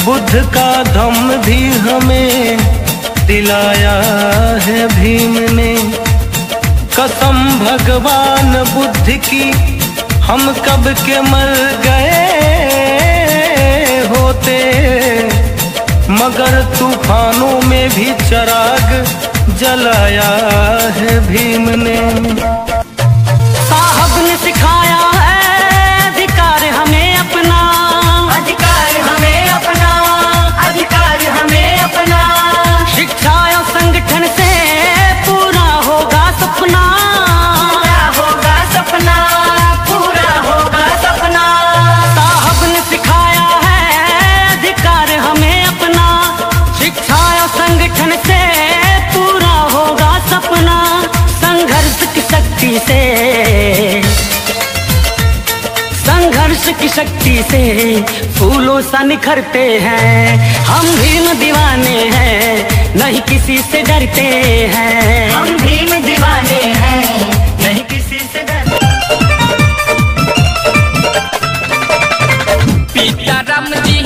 बुद्ध का धम्म भी हमें दिलाया है भीम ने। कसम भगवान बुद्ध की हम कब के मर गए होते, मगर तूफानों में भी चिराग जलाया है भीम ने। साहब ने सिखाया है अधिकार हमें अपना, अधिकार हमें अपना, अधिकार हमें अपना। शिक्षा और संगठन से पूरा होगा सपना, पूरा होगा सपना, पूरा होगा सपना। साहब ने सिखाया है अधिकार हमें अपना, शिक्षा और संगठन से पूरा होगा सपना। संघर्ष की शक्ति से, संघर्ष की शक्ति से फूलों सा निखरते हैं। हम भीम दीवाने हैं, नहीं किसी से डरते हैं। हम भीम दीवाने हैं, नहीं किसी से डरते। सीताराम जी